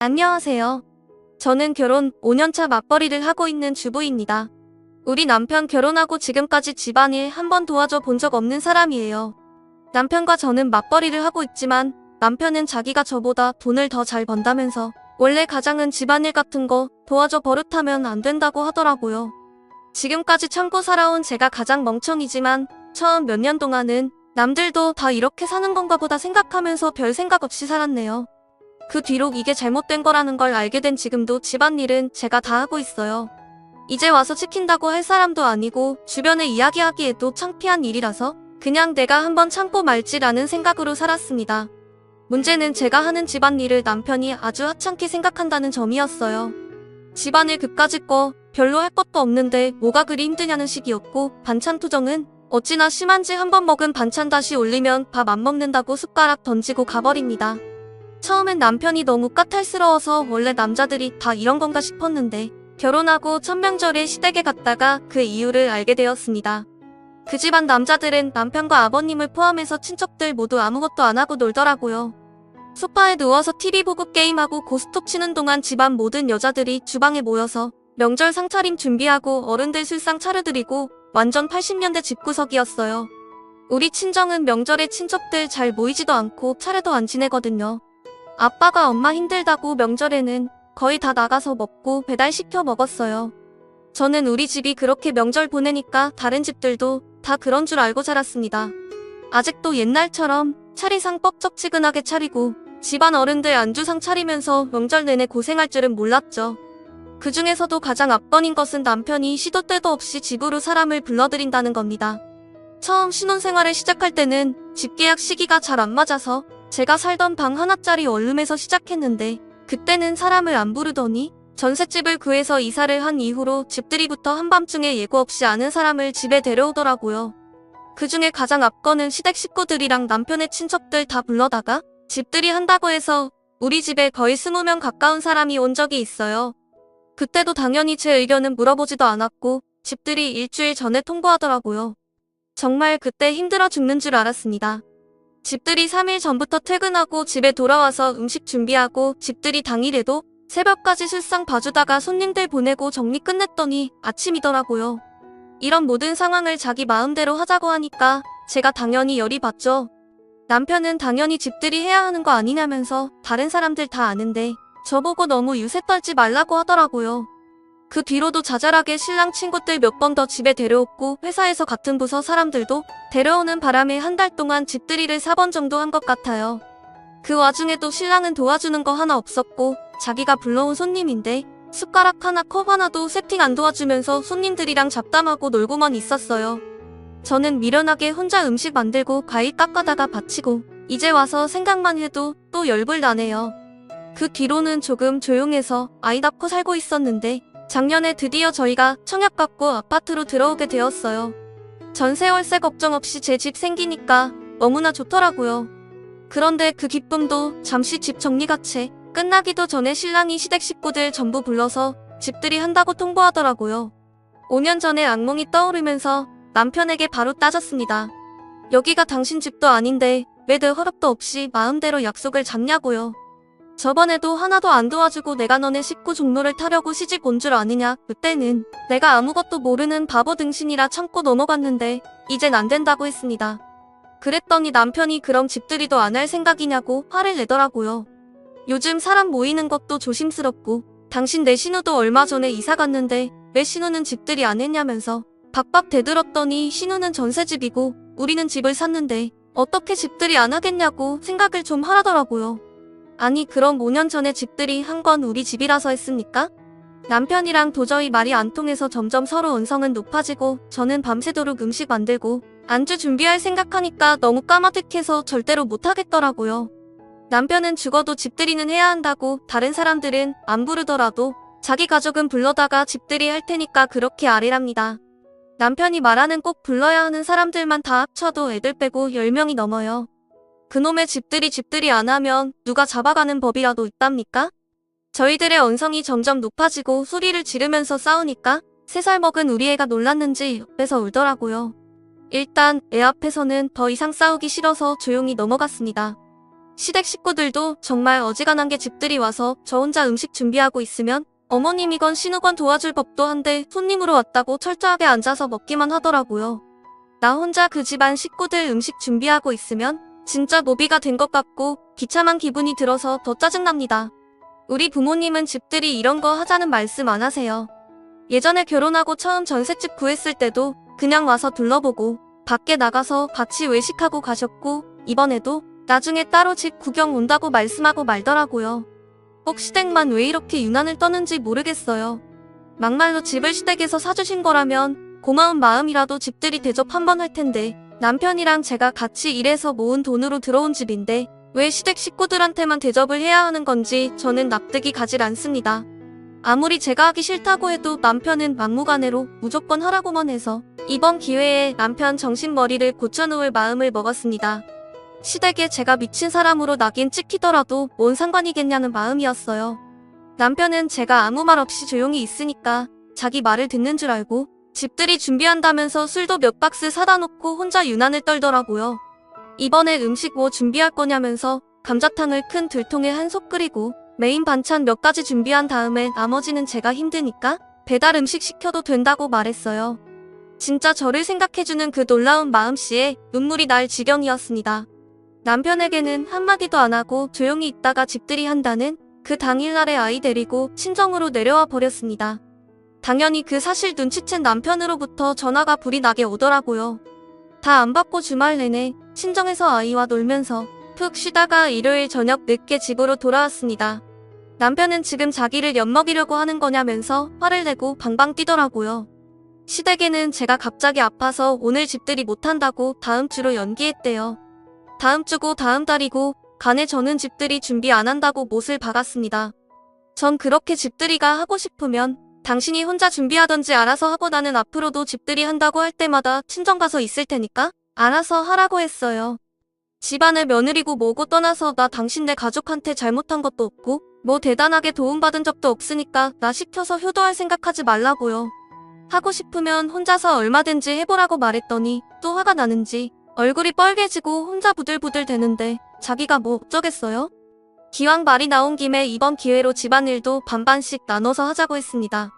안녕하세요. 저는 결혼 5년차 맞벌이를 하고 있는 주부입니다. 우리 남편 결혼하고 지금까지 집안일 한 번 도와줘 본 적 없는 사람이에요. 남편과 저는 맞벌이를 하고 있지만 남편은 자기가 저보다 돈을 더 잘 번다면서 원래 가장은 집안일 같은 거 도와줘 버릇하면 안 된다고 하더라고요. 지금까지 참고 살아온 제가 가장 멍청이지만 처음 몇 년 동안은 남들도 다 이렇게 사는 건가 보다 생각하면서 별 생각 없이 살았네요. 그 뒤로 이게 잘못된 거라는 걸 알게 된 지금도 집안일은 제가 다 하고 있어요. 이제 와서 시킨다고 할 사람도 아니고 주변에 이야기하기에도 창피한 일이라서 그냥 내가 한번 참고 말지라는 생각으로 살았습니다. 문제는 제가 하는 집안일을 남편이 아주 하찮게 생각한다는 점이었어요. 집안일 그까짓 거 별로 할 것도 없는데 뭐가 그리 힘드냐는 식이었고, 반찬 투정은 어찌나 심한지 한번 먹은 반찬 다시 올리면 밥 안 먹는다고 숟가락 던지고 가버립니다. 처음엔 남편이 너무 까탈스러워서 원래 남자들이 다 이런 건가 싶었는데 결혼하고 첫 명절에 시댁에 갔다가 그 이유를 알게 되었습니다. 그 집안 남자들은 남편과 아버님을 포함해서 친척들 모두 아무것도 안 하고 놀더라고요. 소파에 누워서 TV 보고 게임하고 고스톱 치는 동안 집안 모든 여자들이 주방에 모여서 명절 상차림 준비하고 어른들 술상 차려드리고 완전 80년대 집구석이었어요. 우리 친정은 명절에 친척들 잘 모이지도 않고 차례도 안 지내거든요. 아빠가 엄마 힘들다고 명절에는 거의 다 나가서 먹고 배달시켜 먹었어요. 저는 우리 집이 그렇게 명절 보내니까 다른 집들도 다 그런 줄 알고 자랐습니다. 아직도 옛날처럼 차리상 뻑적지근하게 차리고 집안 어른들 안주상 차리면서 명절 내내 고생할 줄은 몰랐죠. 그 중에서도 가장 압권인 것은 남편이 시도 때도 없이 집으로 사람을 불러들인다는 겁니다. 처음 신혼생활을 시작할 때는 집계약 시기가 잘 안 맞아서 제가 살던 방 하나짜리 원룸에서 시작했는데 그때는 사람을 안 부르더니 전셋집을 구해서 이사를 한 이후로 집들이부터 한밤중에 예고 없이 아는 사람을 집에 데려오더라고요. 그 중에 가장 앞거는 시댁 식구들이랑 남편의 친척들 다 불러다가 집들이 한다고 해서 우리 집에 거의 20명 가까운 사람이 온 적이 있어요. 그때도 당연히 제 의견은 물어보지도 않았고 집들이 일주일 전에 통보하더라고요. 정말 그때 힘들어 죽는 줄 알았습니다. 집들이 3일 전부터 퇴근하고 집에 돌아와서 음식 준비하고 집들이 당일에도 새벽까지 술상 봐주다가 손님들 보내고 정리 끝냈더니 아침이더라고요. 이런 모든 상황을 자기 마음대로 하자고 하니까 제가 당연히 열이 받죠. 남편은 당연히 집들이 해야 하는 거 아니냐면서 다른 사람들 다 아는데 저보고 너무 유세 떨지 말라고 하더라고요. 그 뒤로도 자잘하게 신랑 친구들 몇 번 더 집에 데려왔고 회사에서 같은 부서 사람들도 데려오는 바람에 한 달 동안 집들이를 4번 정도 한 것 같아요. 그 와중에도 신랑은 도와주는 거 하나 없었고 자기가 불러온 손님인데 숟가락 하나 컵 하나도 세팅 안 도와주면서 손님들이랑 잡담하고 놀고만 있었어요. 저는 미련하게 혼자 음식 만들고 과일 깎아다가 바치고 이제 와서 생각만 해도 또 열불 나네요. 그 뒤로는 조금 조용해서 아이 낳고 살고 있었는데 작년에 드디어 저희가 청약 받고 아파트로 들어오게 되었어요. 전세 월세 걱정 없이 제 집 생기니까 너무나 좋더라고요. 그런데 그 기쁨도 잠시 집 정리가 채 끝나기도 전에 신랑이 시댁 식구들 전부 불러서 집들이 한다고 통보하더라고요. 5년 전에 악몽이 떠오르면서 남편에게 바로 따졌습니다. 여기가 당신 집도 아닌데 왜 내 허락도 없이 마음대로 약속을 잡냐고요. 저번에도 하나도 안 도와주고 내가 너네 식구 종로를 타려고 시집 온 줄 아느냐. 그때는 내가 아무것도 모르는 바보 등신이라 참고 넘어갔는데 이젠 안 된다고 했습니다. 그랬더니 남편이 그럼 집들이도 안 할 생각이냐고 화를 내더라고요. 요즘 사람 모이는 것도 조심스럽고 당신 내 신우도 얼마 전에 이사 갔는데 왜 신우는 집들이 안 했냐면서 박박 대들었더니 신우는 전세집이고 우리는 집을 샀는데 어떻게 집들이 안 하겠냐고 생각을 좀 하라더라고요. 아니 그럼 5년 전에 집들이 한 건 우리 집이라서 했습니까? 남편이랑 도저히 말이 안 통해서 점점 서로 언성은 높아지고 저는 밤새도록 음식 만들고 안주 준비할 생각하니까 너무 까마득해서 절대로 못하겠더라고요. 남편은 죽어도 집들이는 해야 한다고 다른 사람들은 안 부르더라도 자기 가족은 불러다가 집들이 할 테니까 그렇게 아뢰랍니다. 남편이 말하는 꼭 불러야 하는 사람들만 다 합쳐도 애들 빼고 10명이 넘어요. 그놈의 집들이 안 하면 누가 잡아가는 법이라도 있답니까? 저희들의 언성이 점점 높아지고 소리를 지르면서 싸우니까 3살 먹은 우리 애가 놀랐는지 옆에서 울더라고요. 일단 애 앞에서는 더 이상 싸우기 싫어서 조용히 넘어갔습니다. 시댁 식구들도 정말 어지간한 게 집들이 와서 저 혼자 음식 준비하고 있으면 어머님이건 신우건 도와줄 법도 한데 손님으로 왔다고 철저하게 앉아서 먹기만 하더라고요. 나 혼자 그 집안 식구들 음식 준비하고 있으면 진짜 노비가 된 것 같고 비참한 기분이 들어서 더 짜증납니다. 우리 부모님은 집들이 이런 거 하자는 말씀 안 하세요. 예전에 결혼하고 처음 전셋집 구했을 때도 그냥 와서 둘러보고 밖에 나가서 같이 외식하고 가셨고 이번에도 나중에 따로 집 구경 온다고 말씀하고 말더라고요. 꼭 시댁만 왜 이렇게 유난을 떠는지 모르겠어요. 막말로 집을 시댁에서 사주신 거라면 고마운 마음이라도 집들이 대접 한번 할 텐데 남편이랑 제가 같이 일해서 모은 돈으로 들어온 집인데 왜 시댁 식구들한테만 대접을 해야 하는 건지 저는 납득이 가질 않습니다. 아무리 제가 하기 싫다고 해도 남편은 막무가내로 무조건 하라고만 해서 이번 기회에 남편 정신머리를 고쳐놓을 마음을 먹었습니다. 시댁에 제가 미친 사람으로 낙인 찍히더라도 뭔 상관이겠냐는 마음이었어요. 남편은 제가 아무 말 없이 조용히 있으니까 자기 말을 듣는 줄 알고 집들이 준비한다면서 술도 몇 박스 사다 놓고 혼자 유난을 떨더라고요. 이번에 음식 뭐 준비할 거냐면서 감자탕을 큰 들통에 한솥 끓이고 메인 반찬 몇 가지 준비한 다음에 나머지는 제가 힘드니까 배달 음식 시켜도 된다고 말했어요. 진짜 저를 생각해주는 그 놀라운 마음씨에 눈물이 날 지경이었습니다. 남편에게는 한마디도 안 하고 조용히 있다가 집들이 한다는 그 당일날에 아이 데리고 친정으로 내려와 버렸습니다. 당연히 그 사실 눈치챈 남편으로부터 전화가 불이 나게 오더라고요. 다 안 받고 주말 내내 친정에서 아이와 놀면서 푹 쉬다가 일요일 저녁 늦게 집으로 돌아왔습니다. 남편은 지금 자기를 엿먹이려고 하는 거냐면서 화를 내고 방방 뛰더라고요. 시댁에는 제가 갑자기 아파서 오늘 집들이 못한다고 다음 주로 연기했대요. 다음 주고 다음 달이고 간에 저는 집들이 준비 안 한다고 못을 박았습니다. 전 그렇게 집들이가 하고 싶으면 당신이 혼자 준비하던지 알아서 하고 나는 앞으로도 집들이 한다고 할 때마다 친정 가서 있을 테니까 알아서 하라고 했어요. 집안의 며느리고 뭐고 떠나서 나 당신네 가족한테 잘못한 것도 없고 뭐 대단하게 도움받은 적도 없으니까 나 시켜서 효도할 생각하지 말라고요. 하고 싶으면 혼자서 얼마든지 해보라고 말했더니 또 화가 나는지 얼굴이 빨개지고 혼자 부들부들 대는데 자기가 뭐 어쩌겠어요? 기왕 말이 나온 김에 이번 기회로 집안일도 반반씩 나눠서 하자고 했습니다.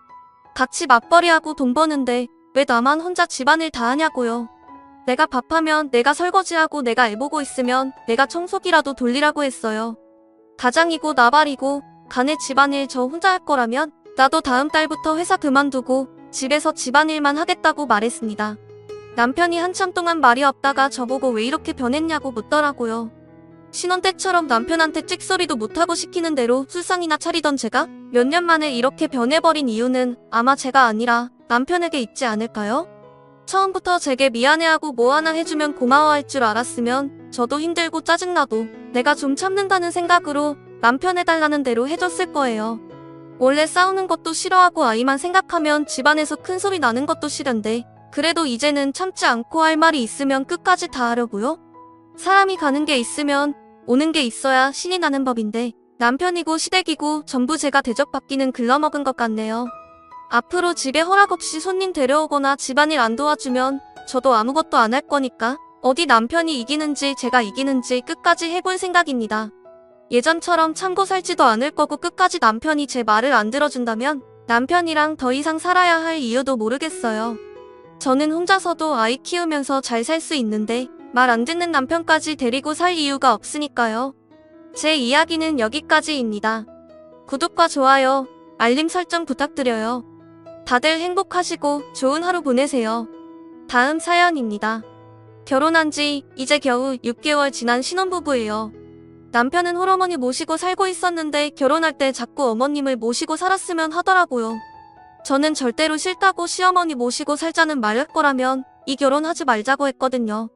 같이 맞벌이하고 돈 버는데 왜 나만 혼자 집안일 다 하냐고요. 내가 밥하면 내가 설거지하고 내가 애보고 있으면 내가 청소기라도 돌리라고 했어요. 가장이고 나발이고 간에 집안일 저 혼자 할 거라면 나도 다음 달부터 회사 그만두고 집에서 집안일만 하겠다고 말했습니다. 남편이 한참 동안 말이 없다가 저보고 왜 이렇게 변했냐고 묻더라고요. 신혼 때처럼 남편한테 찍소리도 못하고 시키는 대로 술상이나 차리던 제가 몇 년 만에 이렇게 변해버린 이유는 아마 제가 아니라 남편에게 있지 않을까요? 처음부터 제게 미안해하고 뭐 하나 해주면 고마워할 줄 알았으면 저도 힘들고 짜증나도 내가 좀 참는다는 생각으로 남편 해달라는 대로 해줬을 거예요. 원래 싸우는 것도 싫어하고 아이만 생각하면 집안에서 큰 소리 나는 것도 싫은데 그래도 이제는 참지 않고 할 말이 있으면 끝까지 다 하려고요? 사람이 가는 게 있으면 오는 게 있어야 신이 나는 법인데 남편이고 시댁이고 전부 제가 대접받기는 글러먹은 것 같네요. 앞으로 집에 허락 없이 손님 데려오거나 집안일 안 도와주면 저도 아무것도 안 할 거니까 어디 남편이 이기는지 제가 이기는지 끝까지 해볼 생각입니다. 예전처럼 참고 살지도 않을 거고 끝까지 남편이 제 말을 안 들어준다면 남편이랑 더 이상 살아야 할 이유도 모르겠어요. 저는 혼자서도 아이 키우면서 잘 살 수 있는데 말 안 듣는 남편까지 데리고 살 이유가 없으니까요. 제 이야기는 여기까지입니다. 구독과 좋아요, 알림 설정 부탁드려요. 다들 행복하시고 좋은 하루 보내세요. 다음 사연입니다. 결혼한 지 이제 겨우 6개월 지난 신혼부부예요. 남편은 홀어머니 모시고 살고 있었는데 결혼할 때 자꾸 어머님을 모시고 살았으면 하더라고요. 저는 절대로 싫다고 시어머니 모시고 살자는 말 할 거라면 이 결혼 하지 말자고 했거든요.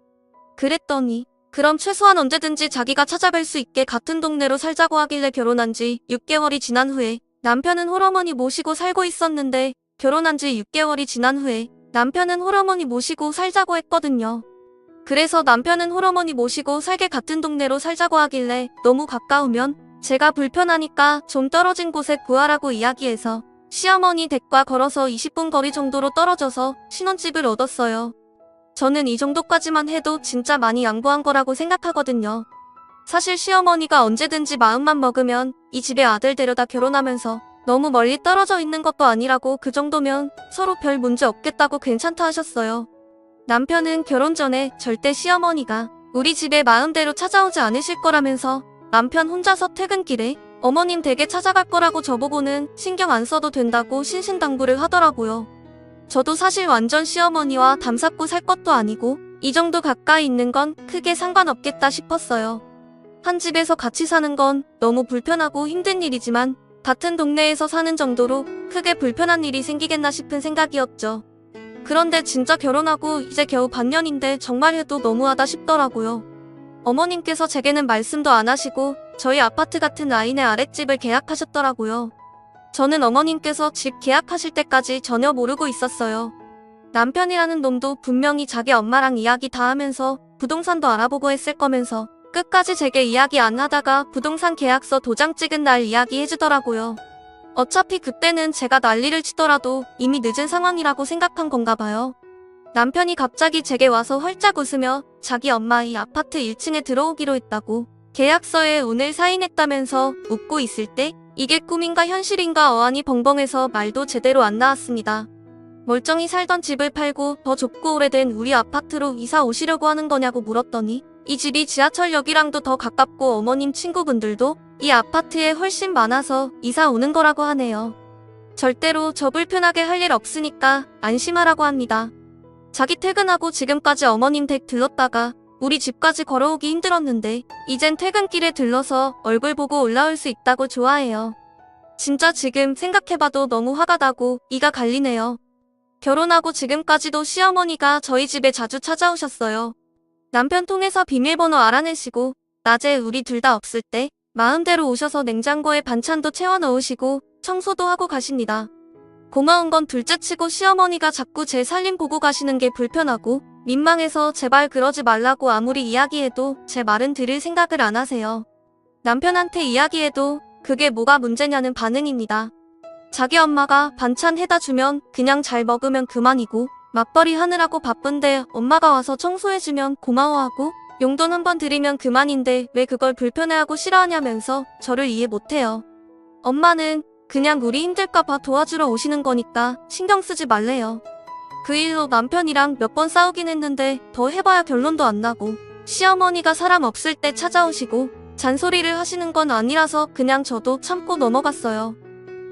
그랬더니 그럼 최소한 언제든지 자기가 찾아뵐 수 있게 같은 동네로 살자고 하길래 결혼한 지 6개월이 지난 후에 남편은 홀어머니 모시고 살고 있었는데 결혼한 지 6개월이 지난 후에 남편은 홀어머니 모시고 살자고 했거든요. 그래서 남편은 홀어머니 모시고 살게 같은 동네로 살자고 하길래 너무 가까우면 제가 불편하니까 좀 떨어진 곳에 구하라고 이야기해서 시어머니 댁과 걸어서 20분 거리 정도로 떨어져서 신혼집을 얻었어요. 저는 이 정도까지만 해도 진짜 많이 양보한 거라고 생각하거든요. 사실 시어머니가 언제든지 마음만 먹으면 이 집에 아들 데려다 결혼하면서 너무 멀리 떨어져 있는 것도 아니라고 그 정도면 서로 별 문제 없겠다고 괜찮다 하셨어요. 남편은 결혼 전에 절대 시어머니가 우리 집에 마음대로 찾아오지 않으실 거라면서 남편 혼자서 퇴근길에 어머님 댁에 찾아갈 거라고 저보고는 신경 안 써도 된다고 신신당부를 하더라고요. 저도 사실 완전 시어머니와 담쌓고 살 것도 아니고 이 정도 가까이 있는 건 크게 상관없겠다 싶었어요. 한 집에서 같이 사는 건 너무 불편하고 힘든 일이지만 같은 동네에서 사는 정도로 크게 불편한 일이 생기겠나 싶은 생각이었죠. 그런데 진짜 결혼하고 이제 겨우 반년인데 정말 해도 너무하다 싶더라고요. 어머님께서 제게는 말씀도 안 하시고 저희 아파트 같은 라인의 아랫집을 계약하셨더라고요. 저는 어머님께서 집 계약하실 때까지 전혀 모르고 있었어요. 남편이라는 놈도 분명히 자기 엄마랑 이야기 다 하면서 부동산도 알아보고 했을 거면서 끝까지 제게 이야기 안 하다가 부동산 계약서 도장 찍은 날 이야기 해주더라고요. 어차피 그때는 제가 난리를 치더라도 이미 늦은 상황이라고 생각한 건가 봐요. 남편이 갑자기 제게 와서 활짝 웃으며 자기 엄마 이 아파트 1층에 들어오기로 했다고 계약서에 오늘 사인했다면서 웃고 있을 때 이게 꿈인가 현실인가 어안이 벙벙해서 말도 제대로 안 나왔습니다. 멀쩡히 살던 집을 팔고 더 좁고 오래된 우리 아파트로 이사 오시려고 하는 거냐고 물었더니 이 집이 지하철역이랑도 더 가깝고 어머님 친구분들도 이 아파트에 훨씬 많아서 이사 오는 거라고 하네요. 절대로 저 불편하게 할 일 없으니까 안심하라고 합니다. 자기 퇴근하고 지금까지 어머님 댁 들렀다가 우리 집까지 걸어오기 힘들었는데 이젠 퇴근길에 들러서 얼굴 보고 올라올 수 있다고 좋아해요. 진짜 지금 생각해봐도 너무 화가 나고 이가 갈리네요. 결혼하고 지금까지도 시어머니가 저희 집에 자주 찾아오셨어요. 남편 통해서 비밀번호 알아내시고 낮에 우리 둘 다 없을 때 마음대로 오셔서 냉장고에 반찬도 채워 넣으시고 청소도 하고 가십니다. 고마운 건 둘째치고 시어머니가 자꾸 제 살림 보고 가시는 게 불편하고 민망해서 제발 그러지 말라고 아무리 이야기해도 제 말은 들을 생각을 안 하세요. 남편한테 이야기해도 그게 뭐가 문제냐는 반응입니다. 자기 엄마가 반찬 해다 주면 그냥 잘 먹으면 그만이고 맞벌이 하느라고 바쁜데 엄마가 와서 청소해주면 고마워하고 용돈 한번 드리면 그만인데 왜 그걸 불편해하고 싫어하냐면서 저를 이해 못해요. 엄마는 그냥 우리 힘들까봐 도와주러 오시는 거니까 신경 쓰지 말래요. 그 일로 남편이랑 몇 번 싸우긴 했는데 더 해봐야 결론도 안 나고 시어머니가 사람 없을 때 찾아오시고 잔소리를 하시는 건 아니라서 그냥 저도 참고 넘어갔어요.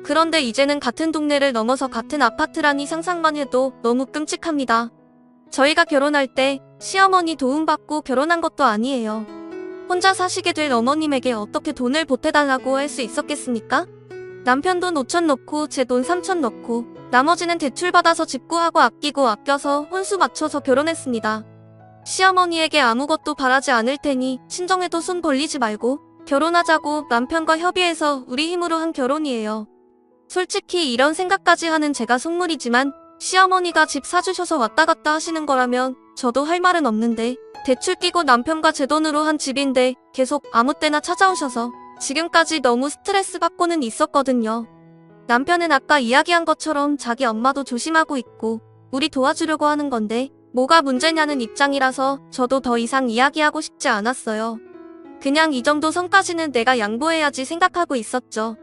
그런데 이제는 같은 동네를 넘어서 같은 아파트라니 상상만 해도 너무 끔찍합니다. 저희가 결혼할 때 시어머니 도움받고 결혼한 것도 아니에요. 혼자 사시게 될 어머님에게 어떻게 돈을 보태달라고 할 수 있었겠습니까? 남편 돈 5천 넣고 제 돈 3천 넣고 나머지는 대출받아서 집 구하고 아끼고 아껴서 혼수 맞춰서 결혼했습니다. 시어머니에게 아무것도 바라지 않을 테니 친정에도 손 벌리지 말고 결혼하자고 남편과 협의해서 우리 힘으로 한 결혼이에요. 솔직히 이런 생각까지 하는 제가 속물이지만 시어머니가 집 사주셔서 왔다 갔다 하시는 거라면 저도 할 말은 없는데 대출 끼고 남편과 제 돈으로 한 집인데 계속 아무 때나 찾아오셔서 지금까지 너무 스트레스 받고는 있었거든요. 남편은 아까 이야기한 것처럼 자기 엄마도 조심하고 있고 우리 도와주려고 하는 건데 뭐가 문제냐는 입장이라서 저도 더 이상 이야기하고 싶지 않았어요. 그냥 이 정도 선까지는 내가 양보해야지 생각하고 있었죠.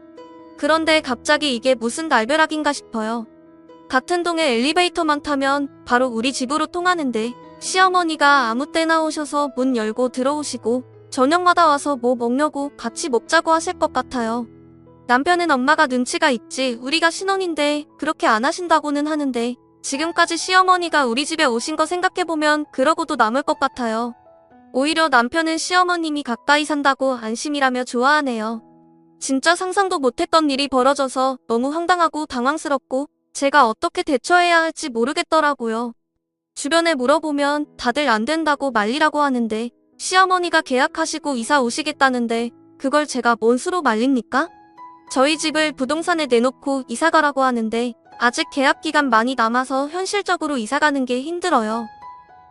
그런데 갑자기 이게 무슨 날벼락인가 싶어요. 같은 동에 엘리베이터만 타면 바로 우리 집으로 통하는데 시어머니가 아무 때나 오셔서 문 열고 들어오시고 저녁마다 와서 뭐 먹려고 같이 먹자고 하실 것 같아요. 남편은 엄마가 눈치가 있지 우리가 신혼인데 그렇게 안 하신다고는 하는데 지금까지 시어머니가 우리 집에 오신 거 생각해보면 그러고도 남을 것 같아요. 오히려 남편은 시어머님이 가까이 산다고 안심이라며 좋아하네요. 진짜 상상도 못했던 일이 벌어져서 너무 황당하고 당황스럽고 제가 어떻게 대처해야 할지 모르겠더라고요. 주변에 물어보면 다들 안 된다고 말리라고 하는데 시어머니가 계약하시고 이사 오시겠다는데 그걸 제가 뭔 수로 말립니까? 저희 집을 부동산에 내놓고 이사 가라고 하는데 아직 계약 기간 많이 남아서 현실적으로 이사 가는 게 힘들어요.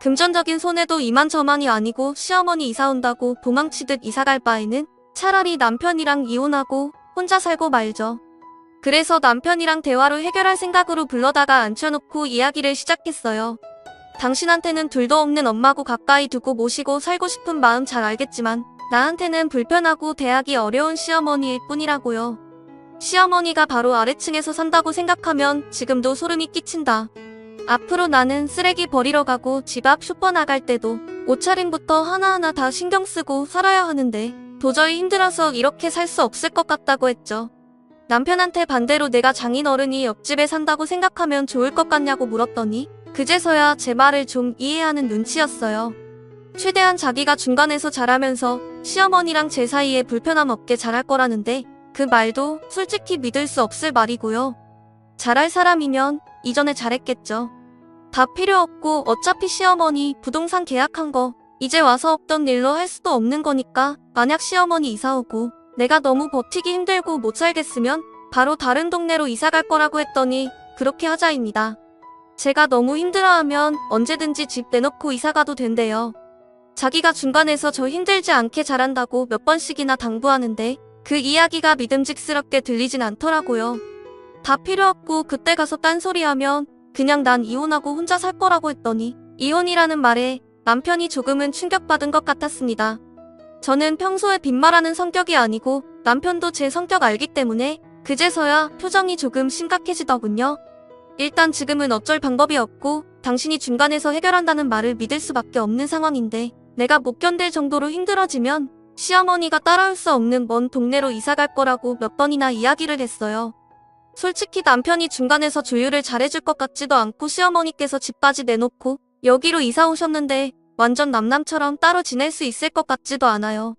금전적인 손해도 이만저만이 아니고 시어머니 이사 온다고 도망치듯 이사 갈 바에는 차라리 남편이랑 이혼하고 혼자 살고 말죠. 그래서 남편이랑 대화로 해결할 생각으로 불러다가 앉혀놓고 이야기를 시작했어요. 당신한테는 둘도 없는 엄마고 가까이 두고 모시고 살고 싶은 마음 잘 알겠지만 나한테는 불편하고 대하기 어려운 시어머니일 뿐이라고요. 시어머니가 바로 아래층에서 산다고 생각하면 지금도 소름이 끼친다. 앞으로 나는 쓰레기 버리러 가고 집 앞 슈퍼 나갈 때도 옷차림부터 하나하나 다 신경 쓰고 살아야 하는데 도저히 힘들어서 이렇게 살 수 없을 것 같다고 했죠. 남편한테 반대로 내가 장인어른이 옆집에 산다고 생각하면 좋을 것 같냐고 물었더니 그제서야 제 말을 좀 이해하는 눈치였어요. 최대한 자기가 중간에서 잘하면서 시어머니랑 제 사이에 불편함 없게 잘할 거라는데 그 말도 솔직히 믿을 수 없을 말이고요. 잘할 사람이면 이전에 잘했겠죠. 다 필요 없고 어차피 시어머니 부동산 계약한 거 이제 와서 없던 일로 할 수도 없는 거니까 만약 시어머니 이사 오고 내가 너무 버티기 힘들고 못 살겠으면 바로 다른 동네로 이사 갈 거라고 했더니 그렇게 하자입니다. 제가 너무 힘들어하면 언제든지 집 내놓고 이사 가도 된대요. 자기가 중간에서 저 힘들지 않게 잘한다고 몇 번씩이나 당부하는데 그 이야기가 믿음직스럽게 들리진 않더라고요. 다 필요 없고 그때 가서 딴소리하면 그냥 난 이혼하고 혼자 살 거라고 했더니 이혼이라는 말에 남편이 조금은 충격받은 것 같았습니다. 저는 평소에 빈말하는 성격이 아니고 남편도 제 성격 알기 때문에 그제서야 표정이 조금 심각해지더군요. 일단 지금은 어쩔 방법이 없고 당신이 중간에서 해결한다는 말을 믿을 수밖에 없는 상황인데 내가 못 견딜 정도로 힘들어지면 시어머니가 따라올 수 없는 먼 동네로 이사 갈 거라고 몇 번이나 이야기를 했어요. 솔직히 남편이 중간에서 조율을 잘해줄 것 같지도 않고 시어머니께서 집까지 내놓고 여기로 이사 오셨는데 완전 남남처럼 따로 지낼 수 있을 것 같지도 않아요.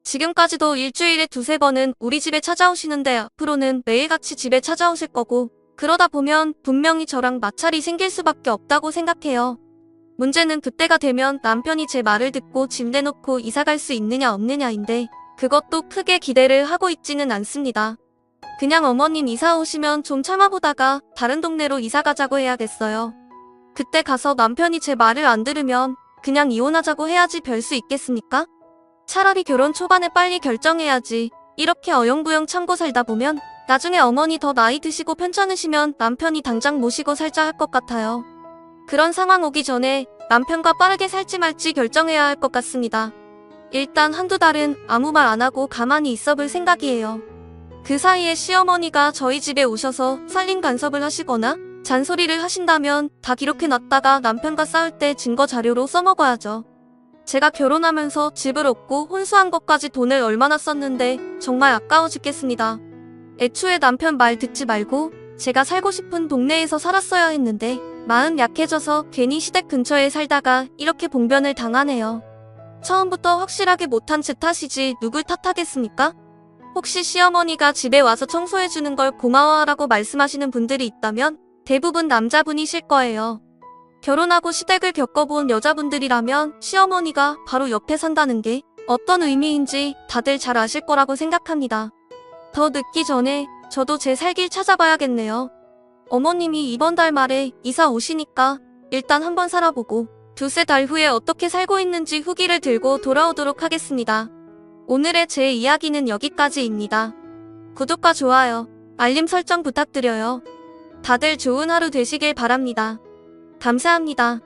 지금까지도 일주일에 두세 번은 우리 집에 찾아오시는데 앞으로는 매일같이 집에 찾아오실 거고 그러다 보면 분명히 저랑 마찰이 생길 수밖에 없다고 생각해요. 문제는 그때가 되면 남편이 제 말을 듣고 집 내놓고 이사 갈 수 있느냐 없느냐인데 그것도 크게 기대를 하고 있지는 않습니다. 그냥 어머님 이사 오시면 좀 참아보다가 다른 동네로 이사 가자고 해야겠어요. 그때 가서 남편이 제 말을 안 들으면 그냥 이혼하자고 해야지 별 수 있겠습니까? 차라리 결혼 초반에 빨리 결정해야지. 이렇게 어영부영 참고 살다 보면 나중에 어머니 더 나이 드시고 편찮으시면 남편이 당장 모시고 살자 할 것 같아요. 그런 상황 오기 전에 남편과 빠르게 살지 말지 결정해야 할 것 같습니다. 일단 한두 달은 아무 말 안 하고 가만히 있어 볼 생각이에요. 그 사이에 시어머니가 저희 집에 오셔서 살림 간섭을 하시거나 잔소리를 하신다면 다 기록해놨다가 남편과 싸울 때 증거 자료로 써먹어야죠. 제가 결혼하면서 집을 얻고 혼수한 것까지 돈을 얼마나 썼는데 정말 아까워 죽겠습니다. 애초에 남편 말 듣지 말고 제가 살고 싶은 동네에서 살았어야 했는데 마음 약해져서 괜히 시댁 근처에 살다가 이렇게 봉변을 당하네요. 처음부터 확실하게 못한 제 탓이지 누굴 탓하겠습니까? 혹시 시어머니가 집에 와서 청소해주는 걸 고마워하라고 말씀하시는 분들이 있다면 대부분 남자분이실 거예요. 결혼하고 시댁을 겪어본 여자분들이라면 시어머니가 바로 옆에 산다는 게 어떤 의미인지 다들 잘 아실 거라고 생각합니다. 더 늦기 전에 저도 제 살 길 찾아봐야겠네요. 어머님이 이번 달 말에 이사 오시니까 일단 한번 살아보고 두세 달 후에 어떻게 살고 있는지 후기를 들고 돌아오도록 하겠습니다. 오늘의 제 이야기는 여기까지입니다. 구독과 좋아요, 알림 설정 부탁드려요. 다들 좋은 하루 되시길 바랍니다. 감사합니다.